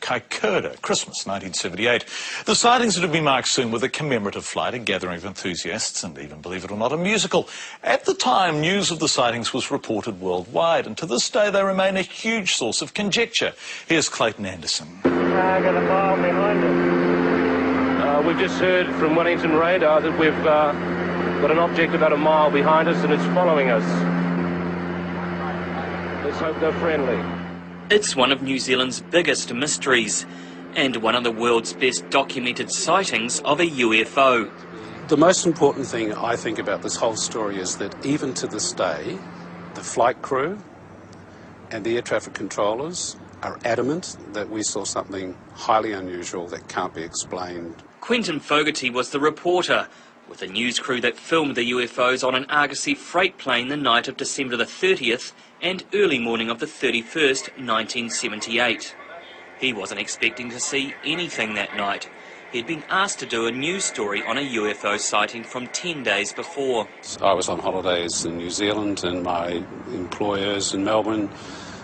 Kaikoura, Christmas 1978. The sightings would be marked soon with a commemorative flight, a gathering of enthusiasts, and even, believe it or not, a musical. At the time, news of the sightings was reported worldwide, and to this day they remain a huge source of conjecture. Here's Clayton Anderson. Target a mile behind us. We've just heard from Wellington radar that we've got an object about a mile behind us and it's following us. Let's hope they're friendly. It's one of New Zealand's biggest mysteries and one of the world's best documented sightings of a UFO. The most important thing I think about this whole story is that even to this day, the flight crew and the air traffic controllers are adamant that we saw something highly unusual that can't be explained. Quentin Fogarty was the reporter with a news crew that filmed the UFOs on an Argosy freight plane the night of December the 30th and early morning of the 31st, 1978. He wasn't expecting to see anything that night. He'd been asked to do a news story on a UFO sighting from 10 days before. I was on holidays in New Zealand and my employers in Melbourne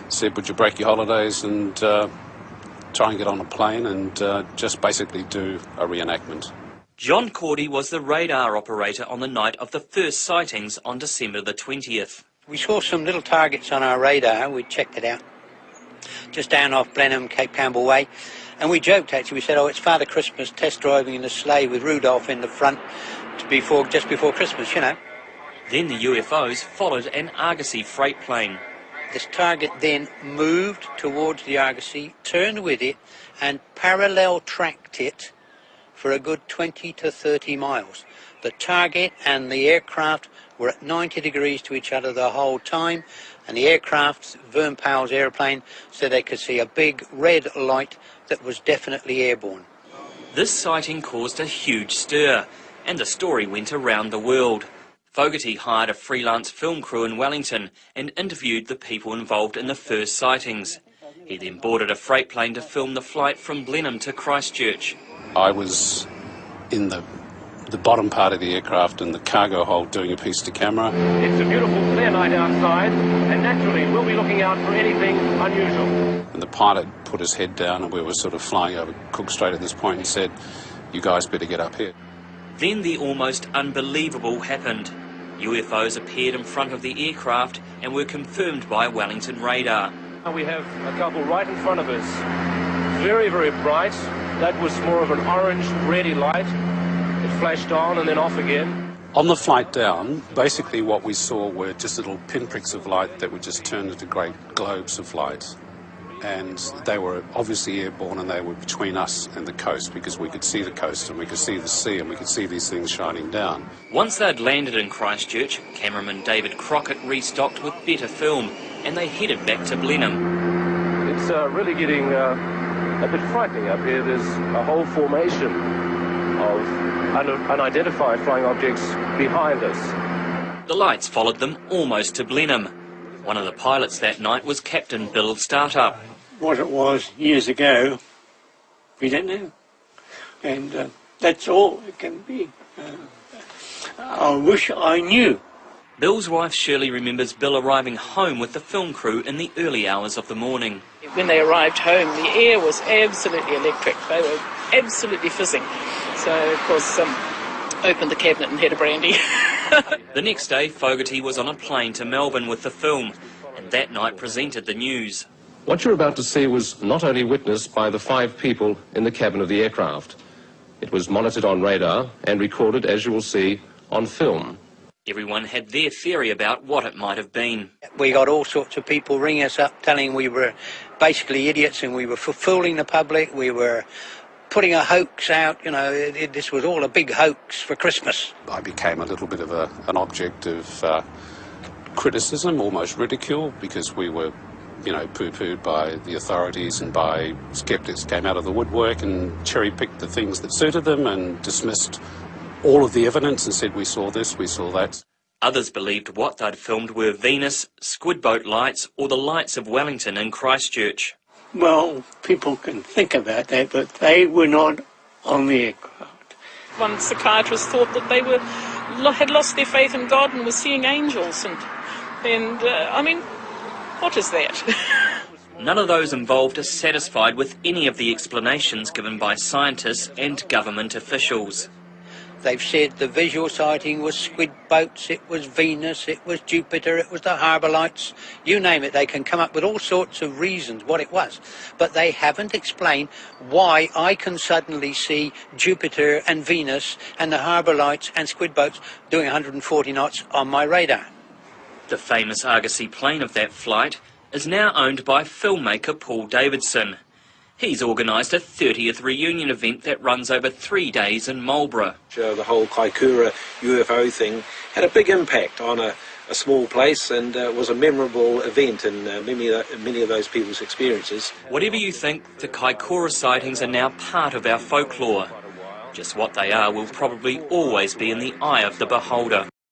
said, would you break your holidays and try and get on a plane and just basically do a reenactment. John Cordy was the radar operator on the night of the first sightings on December the 20th. We saw some little targets on our radar. We checked it out just down off Blenheim, Cape Campbell Way, and we joked actually. We said, oh, it's Father Christmas test driving in a sleigh with Rudolph in the front just before Christmas, you know. Then the UFOs followed an Argosy freight plane. This target then moved towards the Argosy, turned with it and parallel tracked it for a good 20 to 30 miles. The target and the aircraft were at 90 degrees to each other the whole time, and the aircraft, Vern Powell's airplane, said they could see a big red light that was definitely airborne. This sighting caused a huge stir, and the story went around the world. Fogarty hired a freelance film crew in Wellington and interviewed the people involved in the first sightings. He then boarded a freight plane to film the flight from Blenheim to Christchurch. I was in the bottom part of the aircraft in the cargo hold doing a piece to camera. It's a beautiful clear night outside, and naturally we'll be looking out for anything unusual. And the pilot put his head down and we were sort of flying over Cook Strait at this point and said, you guys better get up here. Then the almost unbelievable happened. UFOs appeared in front of the aircraft and were confirmed by Wellington radar. We have a couple right in front of us. Very, very bright. That was more of an orange, reddy light. It flashed on and then off again. On the flight down, basically what we saw were just little pinpricks of light that would just turn into great globes of light. And they were obviously airborne and they were between us and the coast because we could see the coast and we could see the sea and we could see these things shining down. Once they'd landed in Christchurch, cameraman David Crockett restocked with better film and they headed back to Blenheim. It's really getting a bit frightening up here. There's a whole formation of unidentified flying objects behind us. The lights followed them almost to Blenheim. One of the pilots that night was Captain Bill Startup. What it was years ago, we don't know. And that's all it can be. I wish I knew. Bill's wife Shirley remembers Bill arriving home with the film crew in the early hours of the morning. When they arrived home, the air was absolutely electric. They were absolutely fizzing. So, of course, opened the cabinet and had a brandy. The next day, Fogarty was on a plane to Melbourne with the film, and that night presented the news. What you're about to see was not only witnessed by the 5 people in the cabin of the aircraft. It was monitored on radar and recorded, as you will see, on film. Everyone had their theory about what it might have been. We got all sorts of people ringing us up telling we were basically idiots and we were fooling the public, we were putting a hoax out, you know, this was all a big hoax for Christmas. I became a little bit of an object of criticism, almost ridicule, because we were, you know, poo-pooed by the authorities and by skeptics came out of the woodwork and cherry-picked the things that suited them and dismissed all of the evidence and said we saw this, we saw that. Others believed what they'd filmed were Venus, squid boat lights or the lights of Wellington and Christchurch. Well, people can think about that, but they were not on the aircraft. One psychiatrist thought that they had lost their faith in God and were seeing angels. And I mean, what is that? None of those involved are satisfied with any of the explanations given by scientists and government officials. They've said the visual sighting was squid boats, it was Venus, it was Jupiter, it was the harbour lights, you name it. They can come up with all sorts of reasons what it was. But they haven't explained why I can suddenly see Jupiter and Venus and the harbour lights and squid boats doing 140 knots on my radar. The famous Argosy plane of that flight is now owned by filmmaker Paul Davidson. He's organised a 30th reunion event that runs over 3 days in Marlborough. The whole Kaikoura UFO thing had a big impact on a small place, and was a memorable event in many of those people's experiences. Whatever you think, the Kaikoura sightings are now part of our folklore. Just what they are will probably always be in the eye of the beholder.